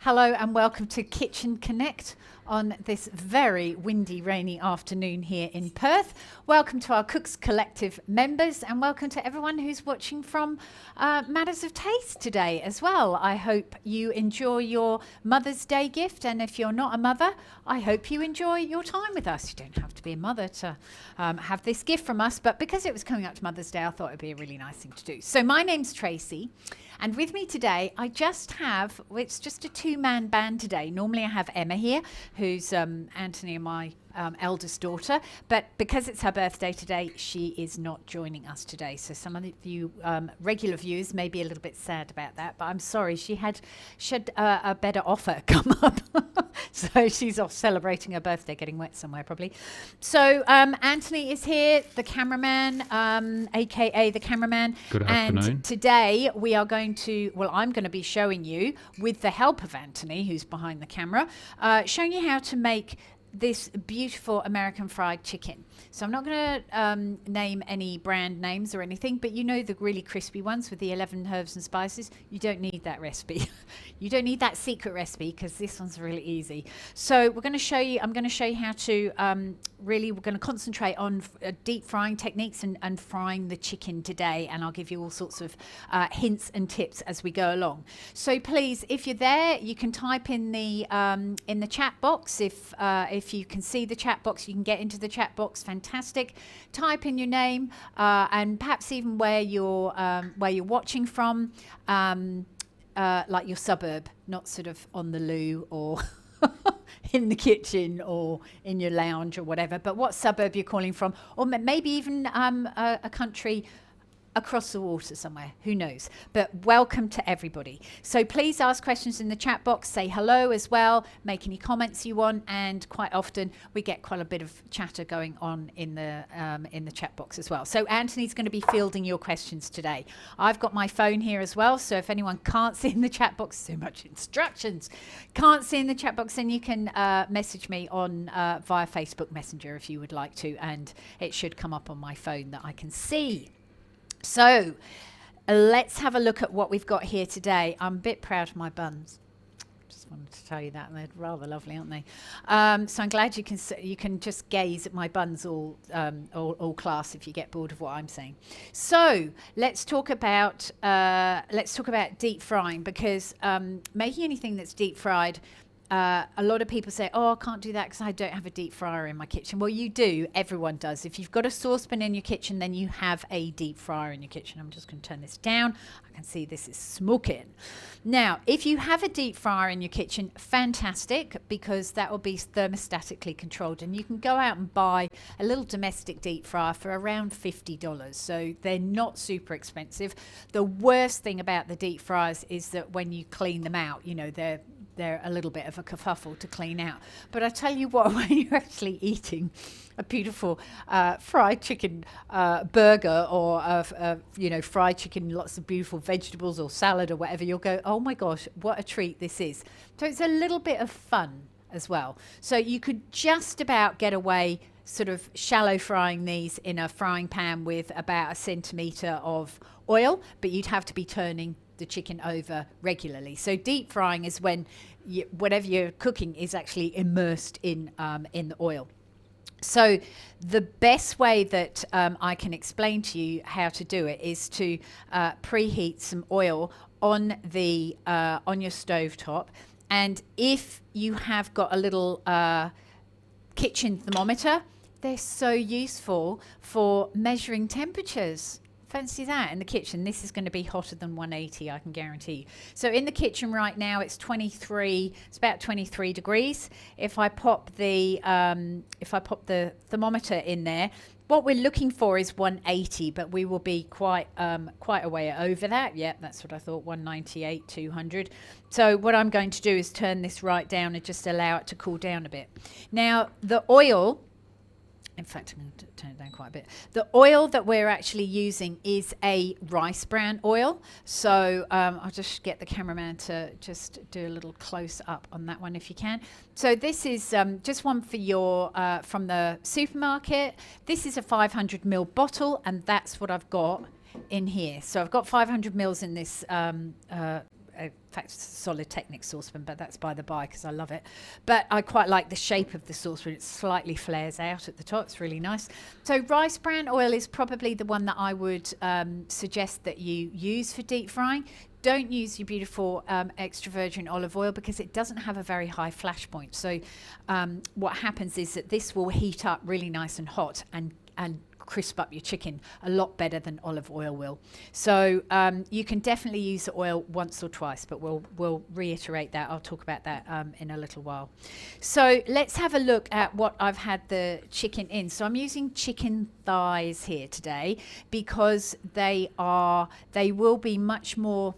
Hello and welcome to Kitchen Connect on this very windy, rainy afternoon here in Perth. Welcome to our Cooks Collective members and welcome to everyone who's watching from Matters of Taste today as well. I hope you enjoy your Mother's Day gift, and if you're not a mother, I hope you enjoy your time with us. You don't have to be a mother to have this gift from us, but because it was coming up to Mother's Day, I thought it'd be a really nice thing to do. So my name's Tracy. And with me today, I just have, it's just a two-man band today. Normally I have Emma here, who's Anthony and my eldest daughter. But because it's her birthday today, she is not joining us today. So some of you regular viewers may be a little bit sad about that. But I'm sorry, she had a better offer come up. So she's off celebrating her birthday, getting wet somewhere probably. So Anthony is here, the cameraman, a.k.a. the cameraman. Good afternoon. And today we are going to, well, I'm going to be showing you, with the help of Anthony, who's behind the camera, showing you how to make this beautiful American fried chicken. So I'm not going to name any brand names or anything, but you know the really crispy ones with the 11 herbs and spices. You don't need that recipe. You don't need that secret recipe because this one's really easy. So we're going to show you, I'm going to show you how to we're going to concentrate on deep frying techniques and frying the chicken today. And I'll give you all sorts of hints and tips as we go along. So please, if you're there, you can type in the chat box. If you can see the chat box, you can get into the chat box. Fantastic. Type in your name and perhaps even where you're watching from, like your suburb, not sort of on the loo or in the kitchen or in your lounge or whatever, but what suburb you're calling from, or maybe even a country across the water somewhere, who knows. But welcome to everybody. So please ask questions in the chat box, say hello as well, make any comments you want, and quite often we get quite a bit of chatter going on in the chat box as well. So Anthony's going to be fielding your questions today. I've got my phone here as well, so if anyone can't see in the chat box, so much instructions, can't see in the chat box, then you can message me on via Facebook Messenger if you would like to, and it should come up on my phone that I can see. So let's have a look at what we've got here today. I'm a bit proud of my buns. Just wanted to tell you that. They're rather lovely, aren't they? So I'm glad you can just gaze at my buns all class if you get bored of what I'm saying. So let's talk about deep frying, because making anything that's deep fried, a lot of people say, oh, I can't do that because I don't have a deep fryer in my kitchen. Well, you do. Everyone does. If you've got a saucepan in your kitchen, then you have a deep fryer in your kitchen. I'm just going to turn this down. I can see this is smoking. Now, if you have a deep fryer in your kitchen, fantastic, because that will be thermostatically controlled. And you can go out and buy a little domestic deep fryer for around $50. So they're not super expensive. The worst thing about the deep fryers is that when you clean them out, you know, they're a little bit of a kerfuffle to clean out. But I tell you what, when you're actually eating a beautiful fried chicken burger, or fried chicken, lots of beautiful vegetables or salad or whatever, you'll go, oh my gosh, what a treat this is. So it's a little bit of fun as well. So you could just about get away sort of shallow frying these in a frying pan with about 1 centimetre of oil, but you'd have to be turning the chicken over regularly. So deep frying is when whatever you're cooking is actually immersed in the oil. So the best way that I can explain to you how to do it is to preheat some oil on your stovetop, and if you have got a little kitchen thermometer, they're so useful for measuring temperatures. Fancy that in the kitchen. This is going to be hotter than 180, I can guarantee you. So in the kitchen right now, it's 23. It's about 23 degrees. If I pop the thermometer in there, what we're looking for is 180, but we will be quite a way over that. Yeah, that's what I thought. 198, 200. So what I'm going to do is turn this right down and just allow it to cool down a bit. Now the oil. In fact, I'm going to turn it down quite a bit. The oil that we're actually using is a rice bran oil. So I'll just get the cameraman to just do a little close up on that one if you can. So this is just one for your from the supermarket. This is a 500 ml bottle, and that's what I've got in here. So I've got 500 mils in this. In fact, that's Solid Technic saucepan, but that's by the by because I love it. But I quite like the shape of the saucepan. It slightly flares out at the top. It's really nice. So rice bran oil is probably the one that I would suggest that you use for deep frying. Don't use your beautiful extra virgin olive oil because it doesn't have a very high flash point. So what happens is that this will heat up really nice and hot and crisp up your chicken a lot better than olive oil will. So you can definitely use the oil once or twice, but we'll reiterate that. I'll talk about that in a little while. So let's have a look at what I've had the chicken in. So I'm using chicken thighs here today because they will be much more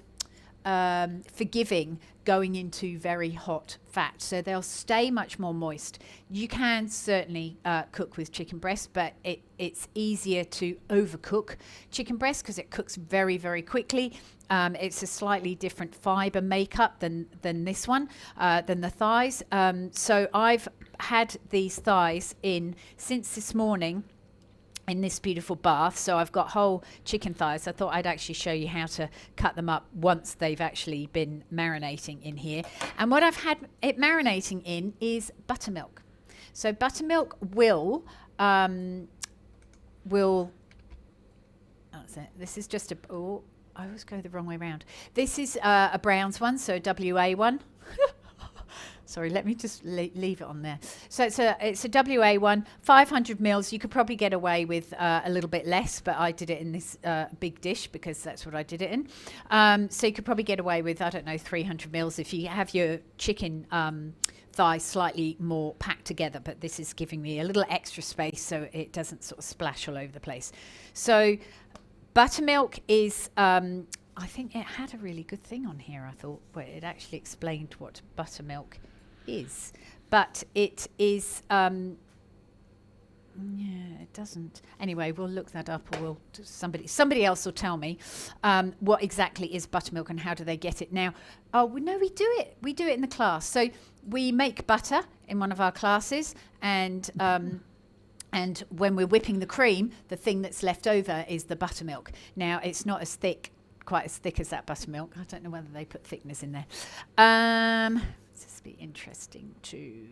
forgiving going into very hot fat, so they'll stay much more moist. You can certainly cook with chicken breast, but it's easier to overcook chicken breast because it cooks very, very quickly. It's a slightly different fiber makeup than this one, than the thighs. So I've had these thighs in since this morning in this beautiful bath. So I've got whole chicken thighs. I thought I'd actually show you how to cut them up once they've actually been marinating in here. And what I've had it marinating in is buttermilk. So buttermilk will that's it. This is just I always go the wrong way around. This is a Browns one, so WA one. Sorry, let me just leave it on there. So it's a WA one, 500 mils. You could probably get away with a little bit less, but I did it in this big dish because that's what I did it in. So you could probably get away with, I don't know, 300 mils if you have your chicken thighs slightly more packed together, but this is giving me a little extra space so it doesn't sort of splash all over the place. So buttermilk is... I think it had a really good thing on here, I thought, where it actually explained what buttermilk is. But it is, yeah, it doesn't. Anyway, we'll look that up, or somebody else will tell me what exactly is buttermilk and how do they get it. Now, no, we do it. We do it in the class. So we make butter in one of our classes, and when we're whipping the cream, the thing that's left over is the buttermilk. Now, it's not as thick, quite as thick as that buttermilk. I don't know whether they put thickness in there. This would be interesting to...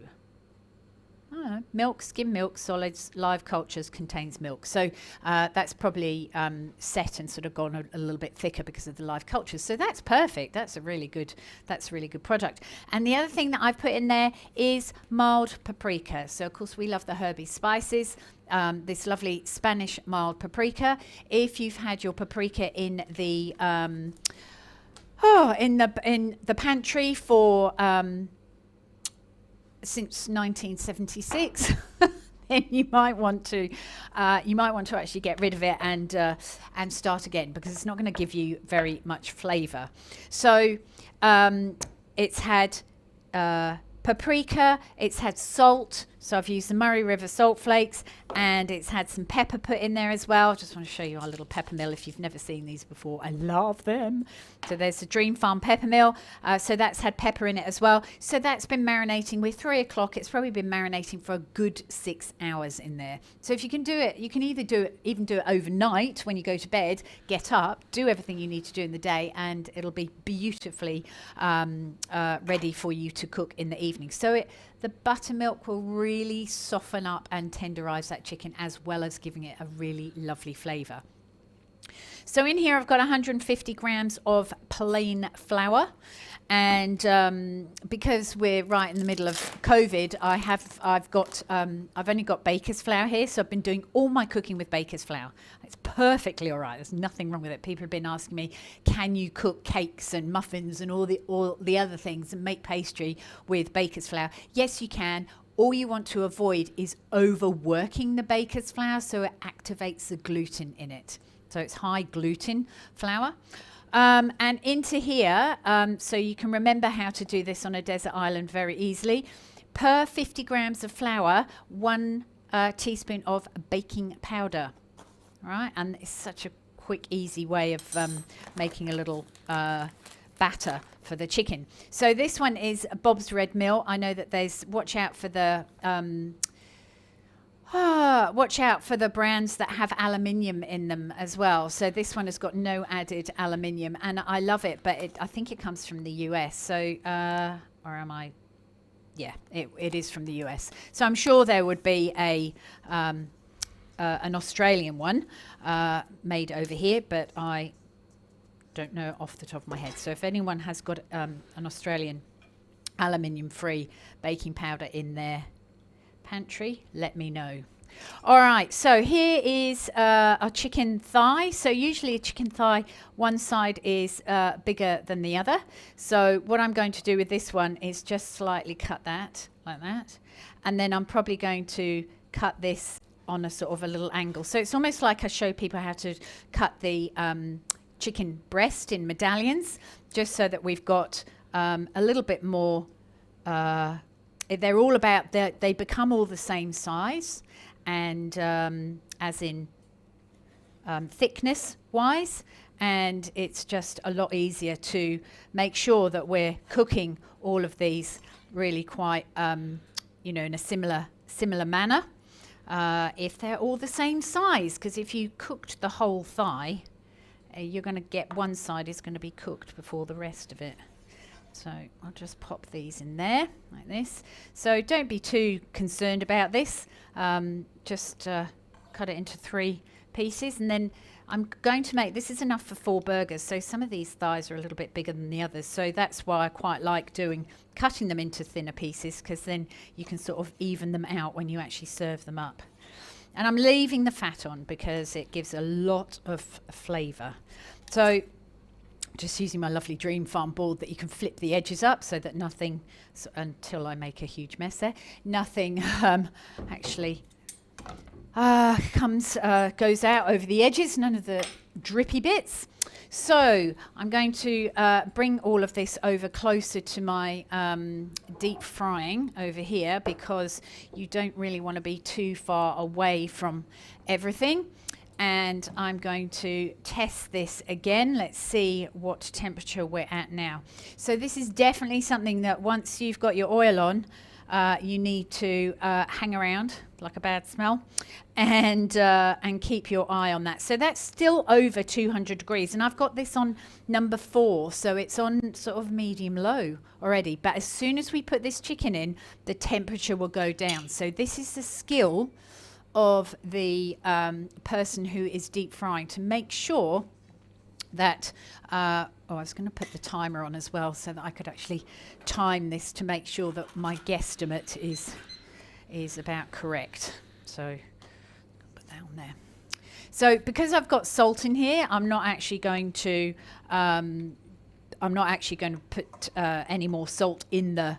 milk, skim milk, solids, live cultures contains milk. So that's probably set and sort of gone a little bit thicker because of the live cultures. So that's perfect. That's a really good product. And the other thing that I've put in there is mild paprika. So of course we love the herby spices. This lovely Spanish mild paprika. If you've had your paprika in the in the pantry for since 1976, then you might want to actually get rid of it and start again, because it's not going to give you very much flavour. So it's had paprika, it's had salt, so I've used the Murray River salt flakes, and it's had some pepper put in there as well. Just want to show you our little pepper mill if you've never seen these before. I love them. So there's the Dream Farm pepper mill. So that's had pepper in it as well. So that's been marinating. We're 3 o'clock. It's probably been marinating for a good 6 hours in there. So if you can do it, you can either do it overnight when you go to bed, get up, do everything you need to do in the day, and it'll be beautifully ready for you to cook in the evening. So the buttermilk will really soften up and tenderize that chicken, as well as giving it a really lovely flavor. So in here I've got 150 grams of plain flour, and because we're right in the middle of COVID, I've only got baker's flour here, so I've been doing all my cooking with baker's flour. It's perfectly all right. There's nothing wrong with it. People have been asking me, can you cook cakes and muffins and all the other things and make pastry with baker's flour? Yes, you can. All you want to avoid is overworking the baker's flour, so it activates the gluten in it. So it's high gluten flour. And into here, so you can remember how to do this on a desert island very easily. Per 50 grams of flour, 1 teaspoon of baking powder. All right, and it's such a quick, easy way of making a little batter for the chicken. So this one is Bob's Red Mill. I know that there's, watch out for the Watch out for the brands that have aluminium in them as well. So this one has got no added aluminium, and I love it, but I think it comes from the US. So, or am I? Yeah, it is from the US. So I'm sure there would be an Australian one made over here, but I don't know off the top of my head. So if anyone has got an Australian aluminium-free baking powder in their pantry, let me know. All right, so here is a chicken thigh. So usually a chicken thigh, one side is bigger than the other. So what I'm going to do with this one is just slightly cut that like that, and then I'm probably going to cut this on a sort of a little angle. So it's almost like I show people how to cut the chicken breast in medallions, just so that we've got a little bit more. They're all about they become all the same size, and as in thickness wise, and it's just a lot easier to make sure that we're cooking all of these really quite in a similar manner, if they're all the same size, because if you cooked the whole thigh, you're going to get one side is going to be cooked before the rest of it. So I'll just pop these in there like this. So don't be too concerned about this. Just cut it into 3 pieces, and then I'm going to make, this is enough for 4 burgers. So some of these thighs are a little bit bigger than the others. So that's why I quite like cutting them into thinner pieces, because then you can sort of even them out when you actually serve them up. And I'm leaving the fat on because it gives a lot of flavour. So just using my lovely Dream Farm board that you can flip the edges up so that nothing, until I make a huge mess there, nothing actually goes out over the edges, none of the drippy bits. So I'm going to bring all of this over closer to my deep frying over here, because you don't really want to be too far away from everything. And I'm going to test this again. Let's see what temperature we're at now. So this is definitely something that once you've got your oil on, you need to hang around like a bad smell, and keep your eye on that. So that's still over 200 degrees, and I've got this on number 4, so it's on sort of medium low already. But as soon as we put this chicken in, the temperature will go down. So this is the skill of the person who is deep frying, to make sure that I was going to put the timer on as well, so that I could actually time this to make sure that my guesstimate is about correct. So put that on there. So because I've got salt in here, I'm not actually going to put any more salt in the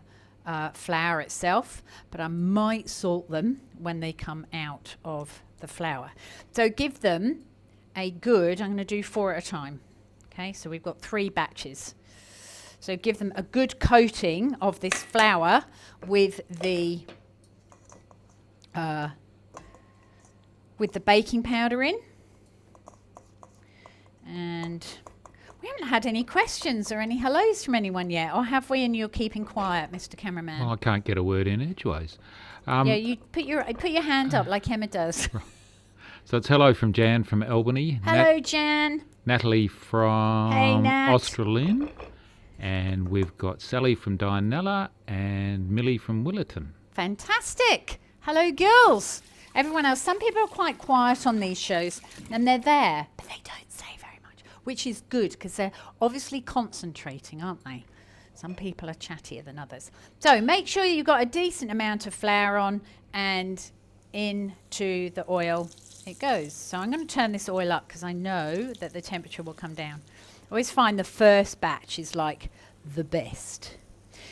flour itself, but I might salt them when they come out of the flour. So give them a good, I'm going to do 4 at a time. Okay, so we've got 3 batches. So give them a good coating of this flour with the baking powder in. And we haven't had any questions or any hellos from anyone yet, or have we? And you're keeping quiet, Mr. Cameraman. Well, I can't get a word in edgeways. Yeah, you put your hand up like Emma does. So it's hello from Jan from Albany. Hello, Jan. Natalie from Nat. Australind. And we've got Sally from Dianella and Millie from Willerton. Fantastic. Hello, girls. Everyone else, some people are quite quiet on these shows, and they're there, but they don't say very much, which is good, because they're obviously concentrating, aren't they? Some people are chattier than others. So make sure you've got a decent amount of flour on, and into the oil it goes. So I'm going to turn this oil up, because I know that the temperature will come down. I always find the first batch is like the best.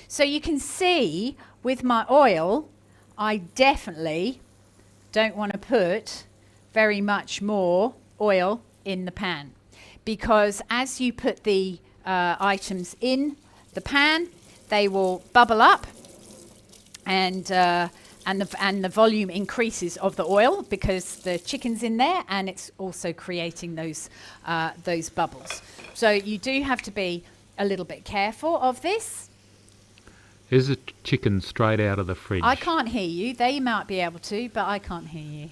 So you can see with my oil, I definitely don't want to put very much more oil in the pan, because as you put the items in the pan, they will bubble up, and the volume increases of the oil, because the chicken's in there and it's also creating those bubbles. So you do have to be a little bit careful of this. Is the chicken straight out of the fridge? I can't hear you. They might be able to, but I can't hear you.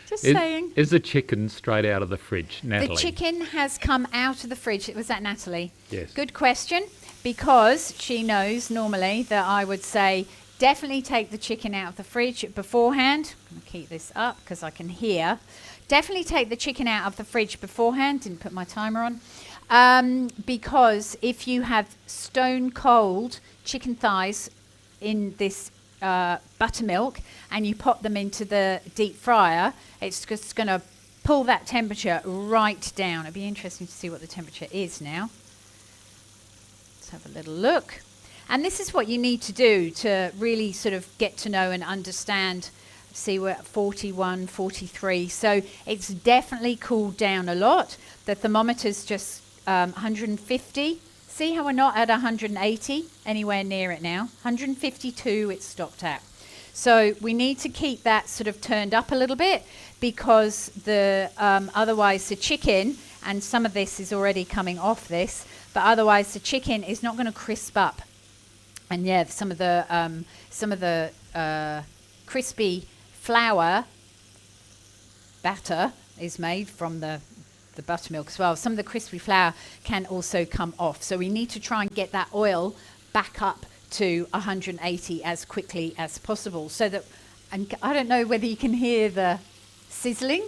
Just saying. Is the chicken straight out of the fridge, Natalie? The chicken has come out of the fridge. Was that Natalie? Yes. Good question, because she knows normally that I would say definitely take the chicken out of the fridge beforehand. I'm going to keep this up because I can hear. Definitely take the chicken out of the fridge beforehand. Didn't put my timer on. Because if you have stone cold chicken thighs in this buttermilk and you pop them into the deep fryer, it's just going to pull that temperature right down. It'd be interesting to see what the temperature is now. Let's have a little look. And this is what you need to do to really sort of get to know and understand. See, we're at 41, 43. So it's definitely cooled down a lot. The thermometer's just 150. See how we're not at 180 anywhere near it now. 152 it's stopped at. So we need to keep that sort of turned up a little bit, because the otherwise the chicken, and some of this is already coming off this, but otherwise the chicken is not going to crisp up. And yeah, some of the crispy flour batter is made from the buttermilk as well. Some of the crispy flour can also come off. So we need to try and get that oil back up to 180 as quickly as possible. So that, and I don't know whether you can hear the sizzling,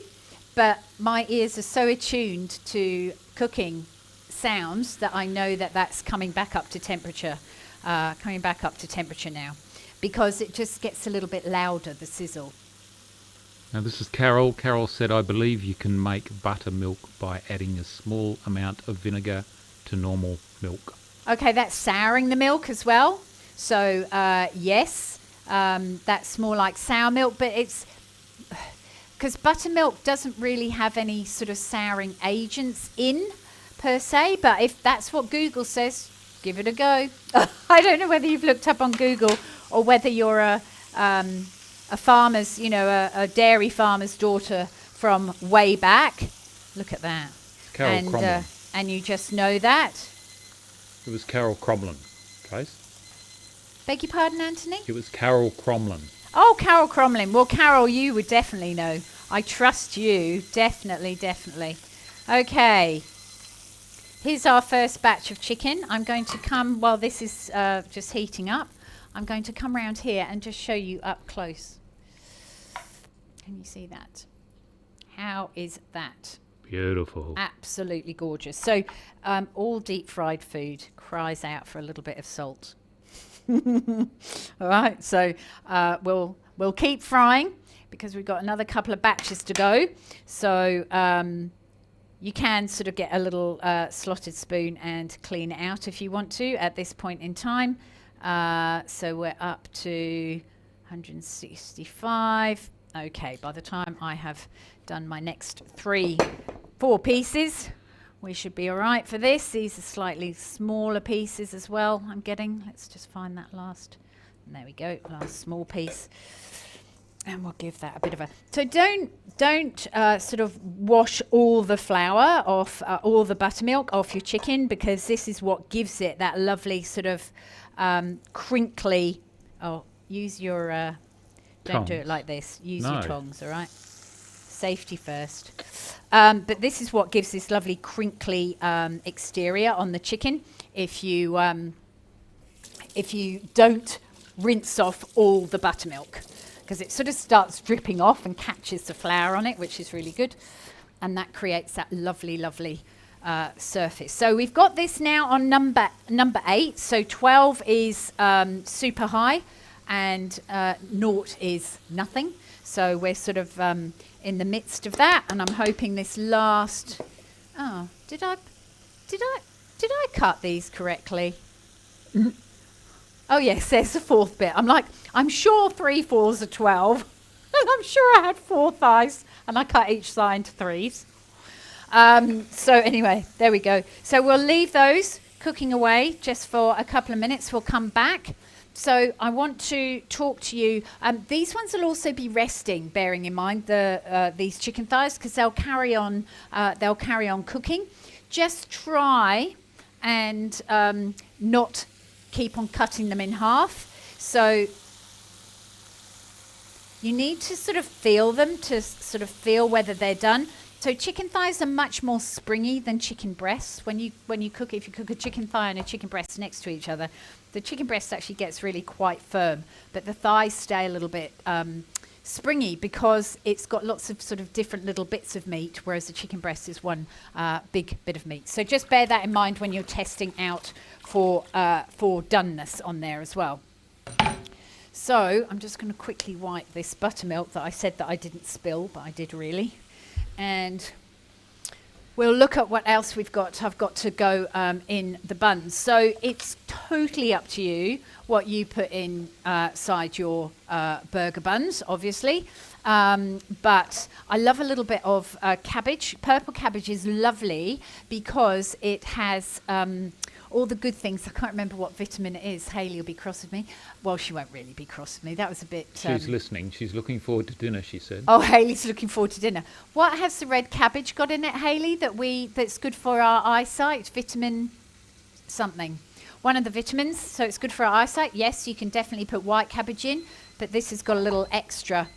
but my ears are so attuned to cooking sounds that I know that that's coming back up to temperature, now, because it just gets a little bit louder, the sizzle. Now this is Carol. Carol said, I believe you can make buttermilk by adding a small amount of vinegar to normal milk. Okay, that's souring the milk as well. So yes, that's more like sour milk, but it's because buttermilk doesn't really have any sort of souring agents in per se, but if that's what Google says, give it a go. I don't know whether you've looked up on Google or whether you're a farmer's, a dairy farmer's daughter from way back. Look at that. Carol Cromlin. And you just know that. It was Carol Cromlin, Trace. Beg your pardon, Anthony? It was Carol Cromlin. Oh, Carol Cromlin. Well, Carol, you would definitely know. I trust you. Definitely, definitely. Okay. Here's our first batch of chicken. I'm going to come, while this is just heating up, I'm going to come around here and just show you up close. Can you see that? How is that? Beautiful. Absolutely gorgeous. So all deep fried food cries out for a little bit of salt. All right, so we'll keep frying because we've got another couple of batches to go. So you can sort of get a little slotted spoon and clean it out if you want to at this point in time. So we're up to 165. Okay, by the time I have done my next 4 pieces, we should be all right for this. These are slightly smaller pieces as well I'm getting. Let's just find that last. And there we go, last small piece. And we'll give that a bit of a... So don't sort of wash all the flour off, all the buttermilk off your chicken, because this is what gives it that lovely sort of crinkly... Oh, use your... don't tongs. do it like this. Use No. your tongs, all right? Safety first. But this is what gives this lovely crinkly exterior on the chicken. If you don't rinse off all the buttermilk, because it sort of starts dripping off and catches the flour on it, which is really good, and that creates that lovely, lovely surface. So we've got this now on number 8. So 12 is super high, and 0 is nothing. So we're sort of in the midst of that, and I'm hoping this last. Oh, did I cut these correctly? Oh yes, there's the 4th bit. I'm like, I'm sure 3/4 are 12, and I'm sure I had 4 thighs, and I cut each thigh into 3s. So anyway, there we go. So we'll leave those cooking away just for a couple of minutes. We'll come back. So I want to talk to you. These ones will also be resting, bearing in mind these chicken thighs, because they'll carry on cooking. Just try and not keep on cutting them in half. So you need to sort of feel them to sort of feel whether they're done. So chicken thighs are much more springy than chicken breasts. When you cook, if you cook a chicken thigh and a chicken breast next to each other, the chicken breast actually gets really quite firm, but the thighs stay a little bit springy because it's got lots of sort of different little bits of meat, whereas the chicken breast is one big bit of meat. So just bear that in mind when you're testing out for doneness on there as well. So I'm just going to quickly wipe this buttermilk that I said that I didn't spill, but I did really. And we'll look at what else we've got. I've got to go in the buns. So it's totally up to you what you put inside your burger buns, obviously. But I love a little bit of cabbage. Purple cabbage is lovely because it has all the good things. I can't remember what vitamin it is. Hayley will be cross with me. Well, she won't really be cross with me. That was a bit... She's listening. She's looking forward to dinner, she said. Oh, Hayley's looking forward to dinner. What has the red cabbage got in it, Hayley, that's good for our eyesight? Vitamin something. One of the vitamins, so it's good for our eyesight. Yes, you can definitely put white cabbage in, but this has got a little extra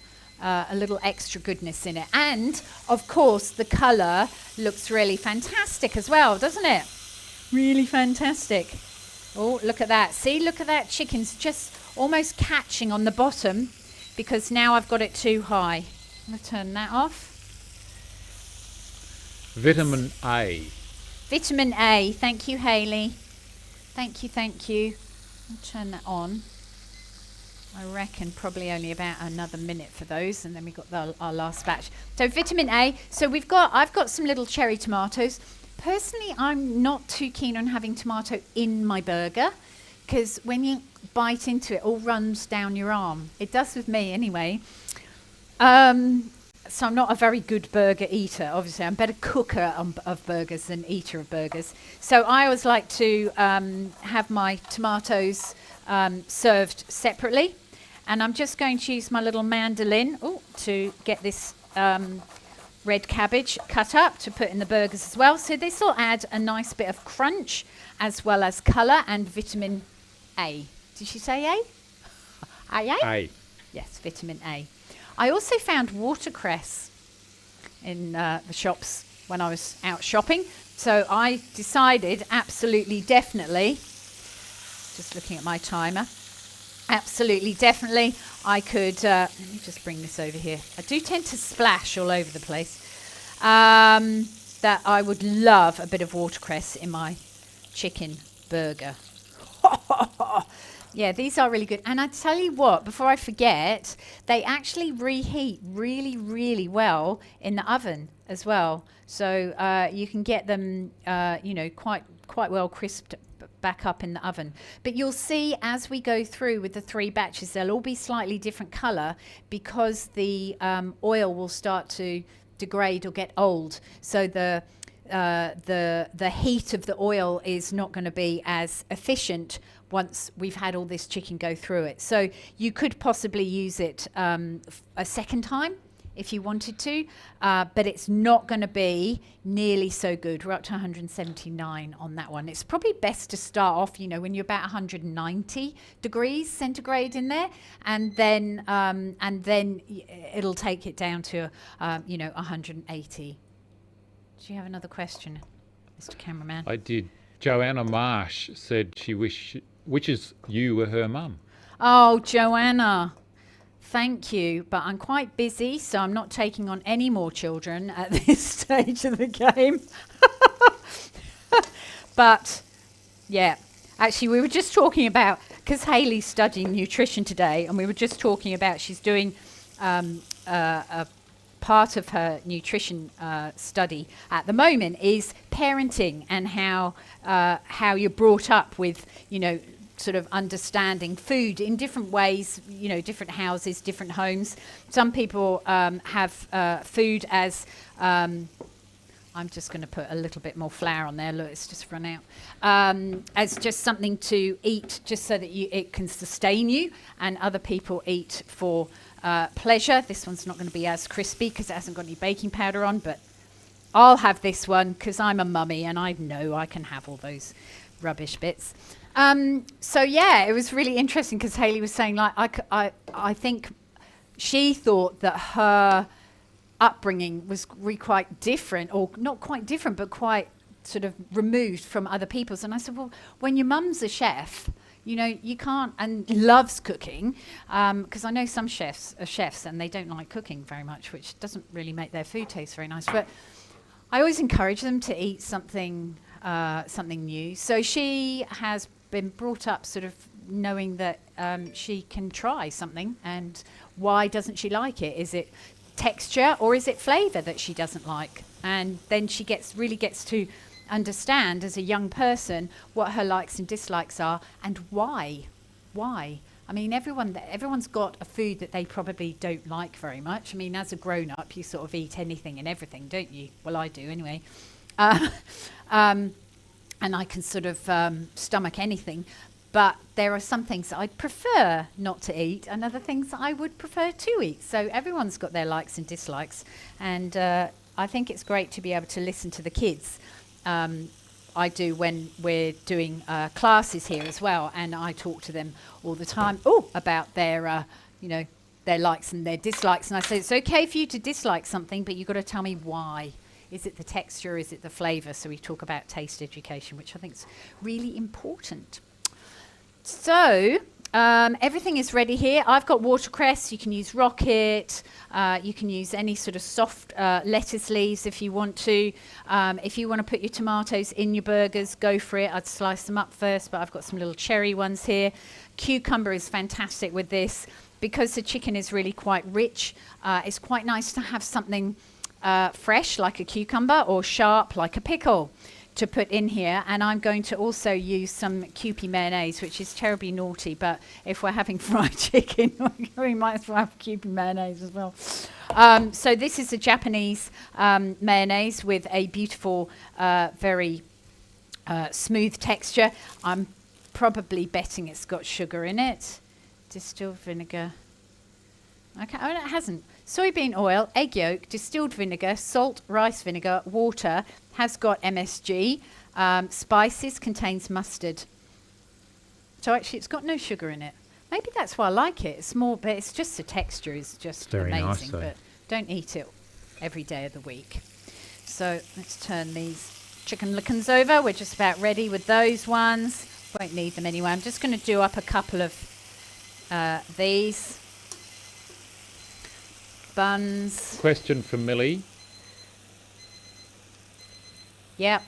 goodness in it. And, of course, the colour looks really fantastic as well, doesn't it? Really fantastic. Oh, look at that. See, look at that. Chicken's just almost catching on the bottom because now I've got it too high. I'm going to turn that off. Vitamin A. Vitamin A. Thank you, Hayley. Thank you, thank you. I'll turn that on. I reckon probably only about another minute for those, and then we've got our last batch. So vitamin A. So I've got some little cherry tomatoes. Personally, I'm not too keen on having tomato in my burger because when you bite into it, it all runs down your arm. It does with me anyway. So I'm not a very good burger eater, obviously. I'm a better cooker of burgers than eater of burgers. So I always like to have my tomatoes served separately. And I'm just going to use my little mandolin to get this red cabbage cut up to put in the burgers as well. So this will add a nice bit of crunch as well as colour and vitamin A. Did she say A? A. Yes, vitamin A. I also found watercress in the shops when I was out shopping. So I decided absolutely definitely, just looking at my timer, absolutely definitely I could, let me just bring this over here. I do tend to splash all over the place. That I would love a bit of watercress in my chicken burger. Yeah, these are really good. And I tell you what, before I forget, they actually reheat really, really well in the oven as well. So you can get them, quite well crisped back up in the oven. But you'll see as we go through with the 3 batches, they'll all be slightly different colour because the oil will start to degrade or get old. So the heat of the oil is not going to be as efficient once we've had all this chicken go through it. So you could possibly use it a second time if you wanted to, but it's not going to be nearly so good. We're up to 179 on that one. It's probably best to start off, when you're about 190 degrees centigrade in there, and then it'll take it down to 180. Do you have another question, Mr. Cameraman? I did. Joanna Marsh said she wishes you were her mum. Oh, Joanna. Thank you, but I'm quite busy, so I'm not taking on any more children at this stage of the game. But, yeah, actually, we were just talking about, because Hayley's studying nutrition today, and we were just talking about she's doing a part of her nutrition study at the moment is parenting and how you're brought up with, sort of understanding food in different ways, different houses, different homes. Some people have food as, I'm just going to put a little bit more flour on there. Look, it's just run out. As just something to eat, just so that it can sustain you. And other people eat for pleasure. This one's not going to be as crispy because it hasn't got any baking powder on, but I'll have this one because I'm a mummy and I know I can have all those rubbish bits. So yeah, it was really interesting because Hayley was saying like I think she thought that her upbringing was really quite different, or not quite different, but quite sort of removed from other people's. And I said, well, when your mum's a chef, you know, you can't, and loves cooking, because I know some chefs are chefs and they don't like cooking very much, which doesn't really make their food taste very nice. But I always encourage them to eat something new. So she has been brought up sort of knowing that she can try something, and why doesn't she like it? Is it texture or is it flavor that she doesn't like? And then she really gets to understand as a young person what her likes and dislikes are and why. I mean, everyone's got a food that they probably don't like very much. I mean, as a grown-up, you sort of eat anything and everything, don't you? Well, I do anyway. And I can sort of stomach anything. But there are some things that I'd prefer not to eat and other things that I would prefer to eat. So everyone's got their likes and dislikes. And I think it's great to be able to listen to the kids. I do when we're doing classes here as well. And I talk to them all the time about their, their likes and their dislikes. And I say, it's okay for you to dislike something, but you've got to tell me why. Is it the texture? Is it the flavour? So we talk about taste education, which I think is really important. So everything is ready here. I've got watercress. You can use rocket. You can use any sort of soft lettuce leaves if you want to. If you want to put your tomatoes in your burgers, go for it. I'd slice them up first, but I've got some little cherry ones here. Cucumber is fantastic with this. Because the chicken is really quite rich, it's quite nice to have something fresh like a cucumber or sharp like a pickle to put in here. And I'm going to also use some Kewpie mayonnaise, which is terribly naughty, but if we're having fried chicken, we might as well have Kewpie mayonnaise as well. So this is a Japanese mayonnaise with a beautiful, very smooth texture. I'm probably betting it's got sugar in it. Distilled vinegar. Okay, oh, it hasn't. Soybean oil, egg yolk, distilled vinegar, salt, rice vinegar, water, has got MSG, spices, contains mustard. So actually it's got no sugar in it. Maybe that's why I like it. It's more, but it's just the texture is just very amazing. nice, though. But don't eat it every day of the week. So let's turn these chicken lickens over. We're just about ready with those ones. Won't need them anyway. I'm just going to do up a couple of these. Buns. Question from Millie. Yep,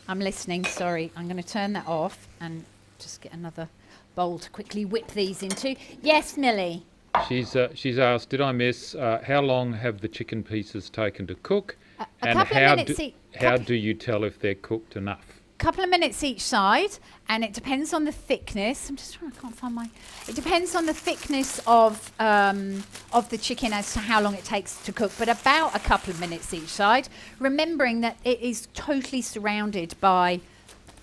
I'm listening. Sorry, I'm going to turn that off and just get another bowl to quickly whip these into. Yes, Millie. She's asked, did I miss how long have the chicken pieces taken to cook, and how do you tell if they're cooked enough? Couple of minutes each side, and it depends on the thickness. It depends on the thickness of the chicken as to how long it takes to cook, but about a couple of minutes each side, remembering that it is totally surrounded by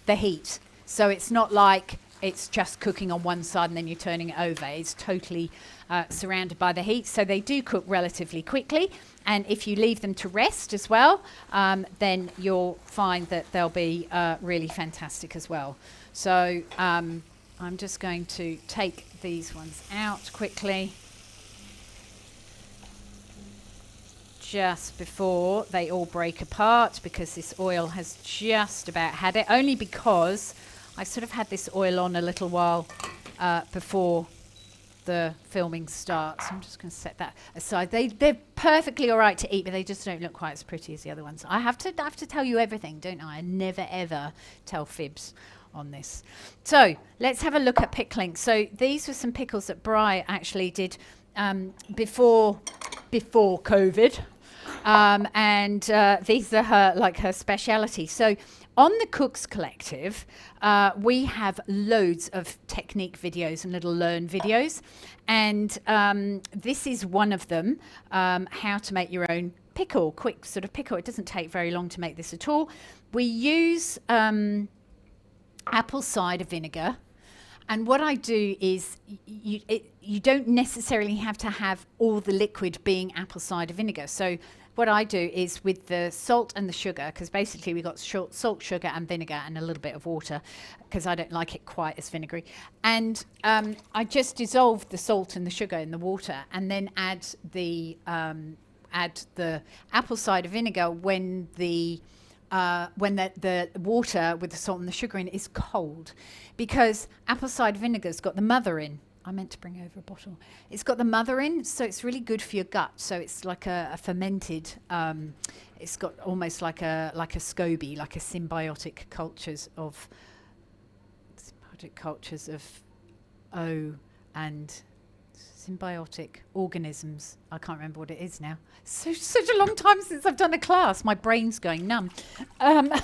the heat. So it's not like it's just cooking on one side and then you're turning it over. It's totally surrounded by the heat, so they do cook relatively quickly. And if you leave them to rest as well, then you'll find that they'll be really fantastic as well. So I'm just going to take these ones out quickly, just before they all break apart, because this oil has just about had it, only because I sort of had this oil on a little while before the filming starts. I'm just going to set that aside. They're perfectly all right to eat, but they just don't look quite as pretty as the other ones. I have to tell you everything, don't I? I never ever tell fibs on this. So let's have a look at pickling. So these were some pickles that Bri actually did before COVID, and these are her speciality. So on the Cooks Collective, we have loads of technique videos and little learn videos. And this is one of them, how to make your own pickle, quick sort of pickle. It doesn't take very long to make this at all. We use apple cider vinegar. And what I do is you don't necessarily have to have all the liquid being apple cider vinegar. So what I do is with the salt and the sugar, because basically we got salt, sugar, and vinegar, and a little bit of water, because I don't like it quite as vinegary. And I just dissolve the salt and the sugar in the water, and then add the apple cider vinegar when the water with the salt and the sugar in is cold, because apple cider vinegar's got the mother in. I meant to bring over a bottle. It's got the mother in, so it's really good for your gut. So it's like a fermented. It's got almost like a SCOBY, like a symbiotic cultures of and symbiotic organisms. I can't remember what it is now. Such a long time since I've done a class. My brain's going numb. I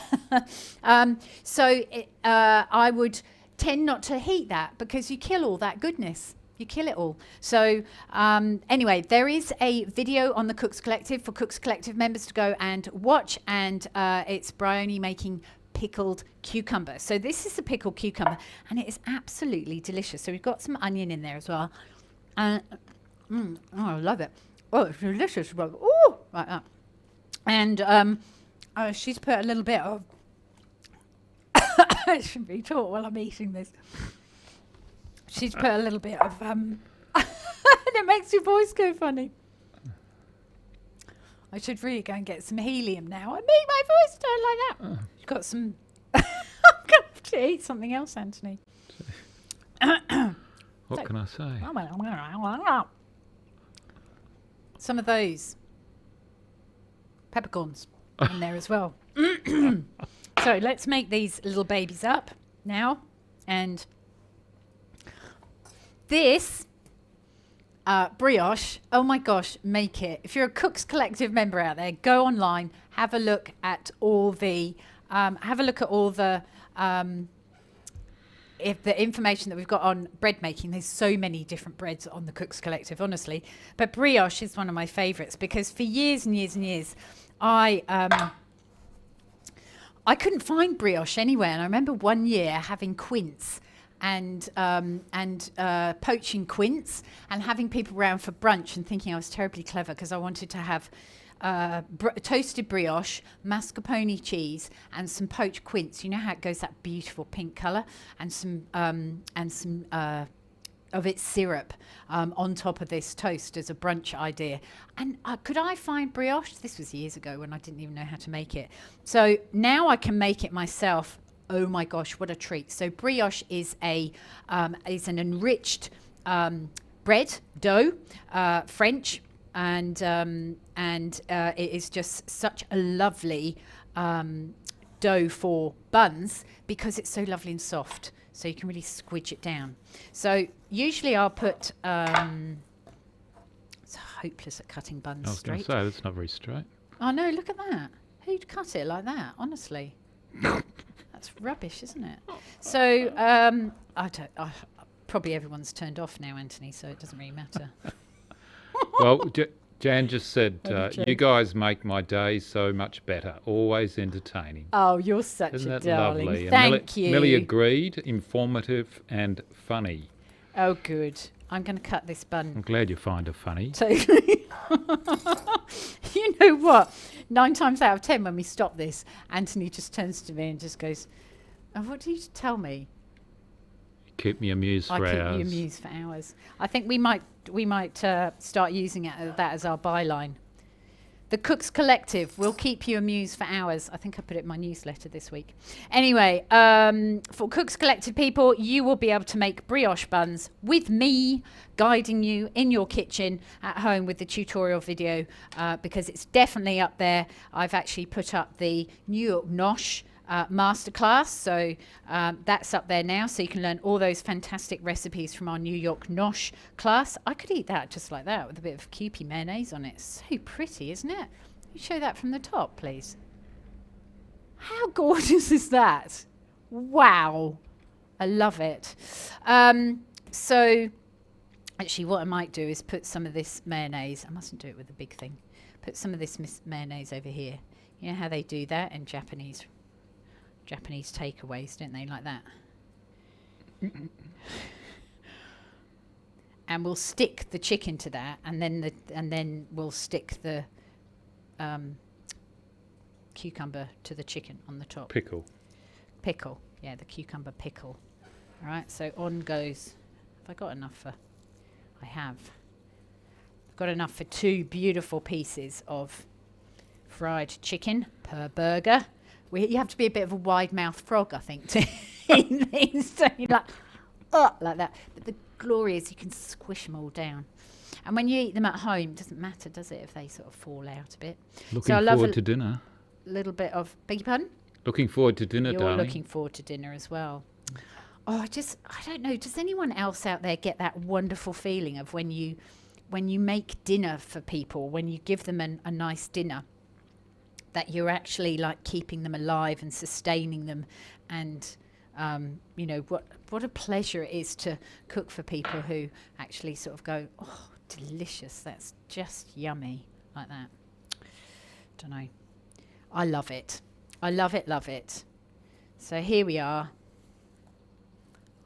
would tend not to heat that, because you kill all that goodness. You kill it all. So anyway, there is a video on the Cooks Collective for Cooks Collective members to go and watch, and it's Bryony making pickled cucumber. So this is the pickled cucumber, and it is absolutely delicious. So we've got some onion in there as well. Oh, I love it. Oh, it's delicious. Oh, like that. And she's put a little bit of it shouldn't be taught while I'm eating this. She's put a little bit of and it makes your voice go funny. I should really go and get some helium now and make my voice turn like that. You've got some I'm going to eat something else, Anthony. What can I say? Some of those peppercorns in there as well. So let's make these little babies up now. And this brioche, oh my gosh, make it. If you're a Cooks Collective member out there, go online, have a look at all the if the information that we've got on bread making. There's so many different breads on the Cooks Collective, honestly. But brioche is one of my favorites, because for years and years and years, I couldn't find brioche anywhere. And I remember one year having quince and poaching quince and having people around for brunch and thinking I was terribly clever, because I wanted to have toasted brioche, mascarpone cheese, and some poached quince. You know how it goes that beautiful pink colour, and some of its syrup on top of this toast as a brunch idea. And could I find brioche? This was years ago when I didn't even know how to make it. So now I can make it myself. Oh my gosh, what a treat. So brioche is an enriched bread dough, French, and it is just such a lovely dough for buns, because it's so lovely and soft, so you can really squidge it down. So usually I'll put it's hopeless at cutting buns I was going to straight. say, that's not very straight. Oh no, look at that. Who'd cut it like that, honestly? That's rubbish, isn't it? So probably everyone's turned off now, Anthony, so it doesn't really matter. Well, Jan just said, you guys make my day so much better. Always entertaining. Oh, you're such Isn't a that darling. lovely? Thank you. Millie agreed. Informative and funny. Oh, good. I'm going to cut this I'm bun. glad you find her funny. Totally. You know what? 9 times out of 10 when we stop this, Anthony just turns to me and just goes, oh, what did you tell me? Keep me amused for hours. I keep you amused for hours. I think we might start using that as our byline. The Cooks Collective will keep you amused for hours. I think I put it in my newsletter this week. Anyway, for Cooks Collective people, you will be able to make brioche buns with me guiding you in your kitchen at home with the tutorial video, because it's definitely up there. I've actually put up the New York Nosh masterclass, so that's up there now, so you can learn all those fantastic recipes from our New York Nosh class. I could eat that just like that with a bit of Kewpie mayonnaise on it. So pretty, isn't it? You show that from the top, please. How gorgeous is that? Wow, I love it. So actually what I might do is put some of this mayonnaise, I mustn't do it with the big thing, put some of this mayonnaise over here. You know how they do that in Japanese takeaways, don't they, like that? And we'll stick the chicken to that, and then we'll stick the cucumber to the chicken on the top. Pickle. Pickle, yeah, the cucumber pickle. All right, so on goes. Have I got enough for? I have. I've got enough for 2 beautiful pieces of fried chicken per burger. You have to be a bit of a wide-mouthed frog, I think, to eat these. So you're like that. But the glory is you can squish them all down. And when you eat them at home, it doesn't matter, does it, if they sort of fall out a bit. Looking forward to dinner. Little bit of, beg your pardon? Looking forward to dinner, You're darling. looking forward to dinner as well. Oh, I don't know. Does anyone else out there get that wonderful feeling of when you make dinner for people, when you give them a nice dinner, that you're actually like keeping them alive and sustaining them, and you know what a pleasure it is to cook for people who actually sort of go, oh, delicious, that's just yummy, like that. Don't know. I love it. I love it. So here we are.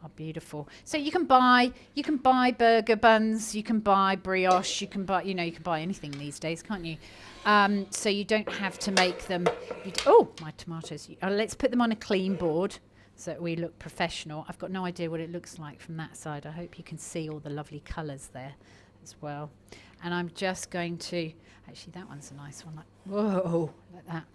Oh, beautiful. So you can buy burger buns, you can buy brioche, you can buy anything these days, can't you? So you don't have to make them. Oh, my tomatoes. Let's put them on a clean board so that we look professional. I've got no idea what it looks like from that side. I hope you can see all the lovely colours there as well. And I'm just going to, actually that one's a nice one, like, whoa, like that.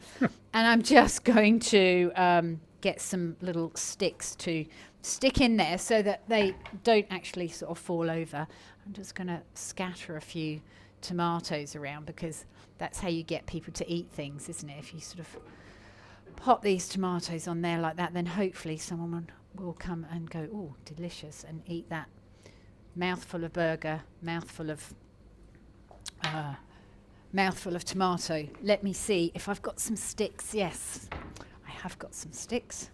And I'm just going to get some little sticks to stick in there so that they don't actually sort of fall over. I'm just going to scatter a few tomatoes around, because that's how you get people to eat things, isn't it? If you sort of pop these tomatoes on there like that, then hopefully someone will come and go, oh, delicious, and eat that mouthful of burger, mouthful of tomato. Let me see if I've got some sticks. Yes, I have got some sticks.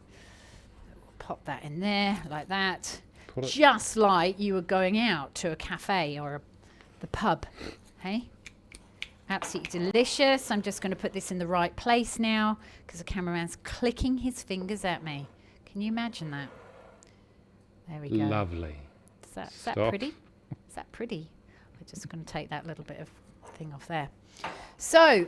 We'll pop that in there like that, just like you were going out to a cafe or the pub. Hey, absolutely delicious. I'm just going to put this in the right place now, because the cameraman's clicking his fingers at me. Can you imagine that? There we go. Lovely. Is that pretty? Is that pretty? We're just going to take that little bit of thing off there. So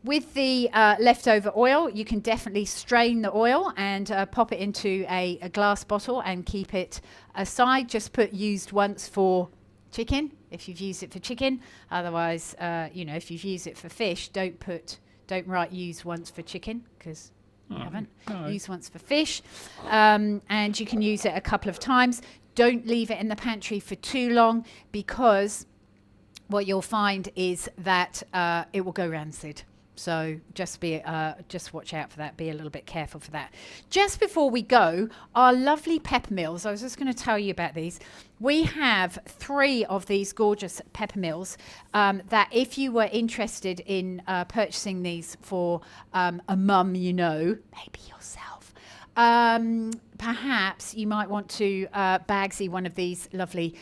with the leftover oil, you can definitely strain the oil and pop it into a glass bottle and keep it aside. Just put used once for chicken, if you've used it for chicken. Otherwise, if you've used it for fish, don't write use once for chicken, because you haven't. No. Use once for fish. And you can use it a couple of times. Don't leave it in the pantry for too long, because what you'll find is that it will go rancid. So just watch out for that. Be a little bit careful for that. Just before we go, our lovely pepper mills. I was just going to tell you about these. We have 3 of these gorgeous pepper mills that, if you were interested in purchasing these for a mum, maybe yourself, perhaps you might want to Bagsy one of these lovely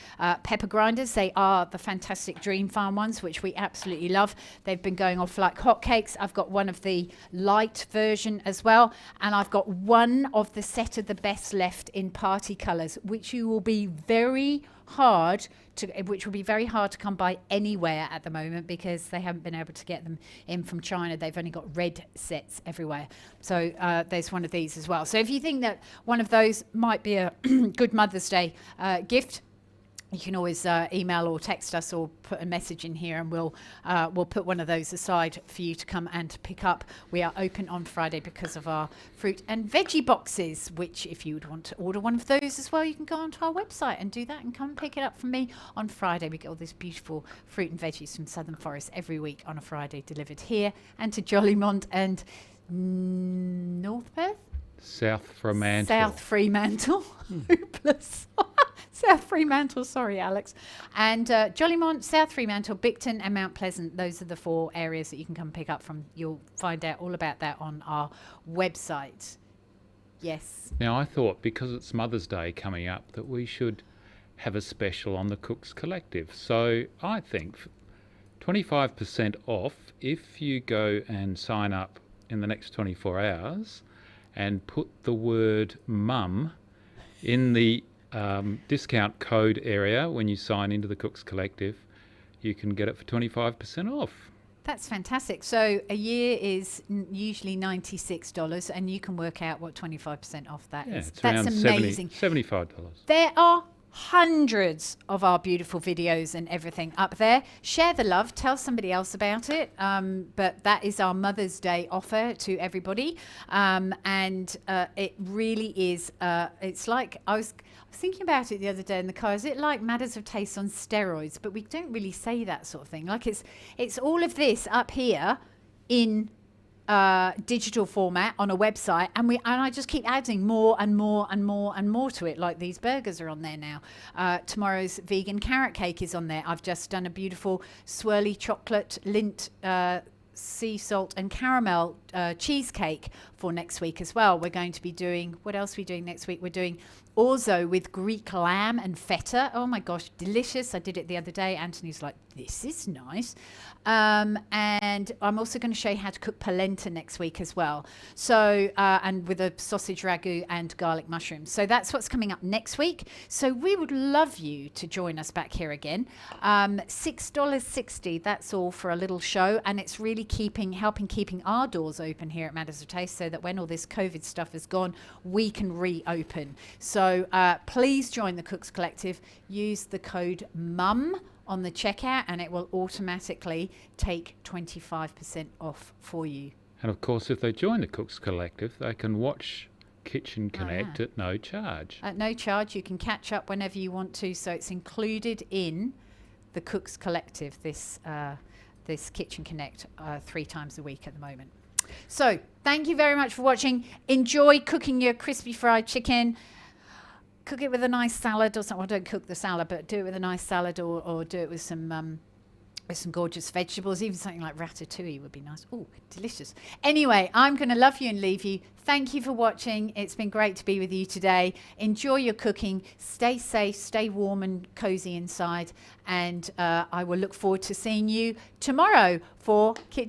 pepper grinders. They are the fantastic Dream Farm ones, which we absolutely love. They've been going off like hotcakes. I've got one of the light version as well, and I've got one of the set of the best left in party colours, which will be very hard to come by anywhere at the moment, because they haven't been able to get them in from China. They've only got red sets everywhere. So there's one of these as well. So if you think that one of those might be a good Mother's Day gift, you can always email or text us or put a message in here, and we'll put one of those aside for you to come and pick up. We are open on Friday because of our fruit and veggie boxes, which if you would want to order one of those as well, you can go onto our website and do that and come and pick it up from me on Friday. We get all this beautiful fruit and veggies from Southern Forest every week on a Friday, delivered here and to Jollymont and North Perth? South Fremantle. South Fremantle. Hopeless. South Fremantle, sorry, Alex. And Jollymont, South Fremantle, Bicton and Mount Pleasant. Those are the 4 areas that you can come pick up from. You'll find out all about that on our website. Yes. Now, I thought, because it's Mother's Day coming up, that we should have a special on the Cooks Collective. So I think 25% off if you go and sign up in the next 24 hours and put the word mum in the discount code area when you sign into the Cooks Collective. You can get it for 25% off. That's fantastic. So a year is usually $96, and you can work out what 25% off that Yeah, is. it's That's around amazing. $75. There are hundreds of our beautiful videos and everything up there. Share the love, tell somebody else about it. But that is our Mother's Day offer to everybody. And it really is, it's like, I was thinking about it the other day in the car. Is it like Matters of Taste on steroids? But we don't really say that sort of thing. Like it's all of this up here in digital format on a website, and I just keep adding more and more and more and more to it. Like these burgers are on there now. Tomorrow's vegan carrot cake is on there. I've just done a beautiful swirly chocolate lint sea salt and caramel cheesecake for next week as well. We're going to be doing, what else are we doing next week? We're doing orzo with Greek lamb and feta. Oh my gosh, delicious. I did it the other day. Anthony's like, this is nice. And I'm also going to show you how to cook polenta next week as well. So, and with a sausage ragu and garlic mushrooms. So that's what's coming up next week. So we would love you to join us back here again. $6.60, that's all for a little show. And it's really helping keeping our doors open here at Matters of Taste, so that when all this COVID stuff is gone, we can reopen. So please join the Cooks Collective. Use the code MUM on the checkout, and it will automatically take 25% off for you. And of course, if they join the Cooks Collective, they can watch Kitchen Connect at no charge. At no charge. You can catch up whenever you want to. So it's included in the Cooks Collective, this Kitchen Connect 3 times a week at the moment. So thank you very much for watching. Enjoy cooking your crispy fried chicken. Cook it with a nice salad or something. Well, don't cook the salad, but do it with a nice salad, or do it with some gorgeous vegetables. Even something like ratatouille would be nice. Oh, delicious. Anyway, I'm going to love you and leave you. Thank you for watching. It's been great to be with you today. Enjoy your cooking. Stay safe, stay warm and cozy inside. And I will look forward to seeing you tomorrow for Kitchen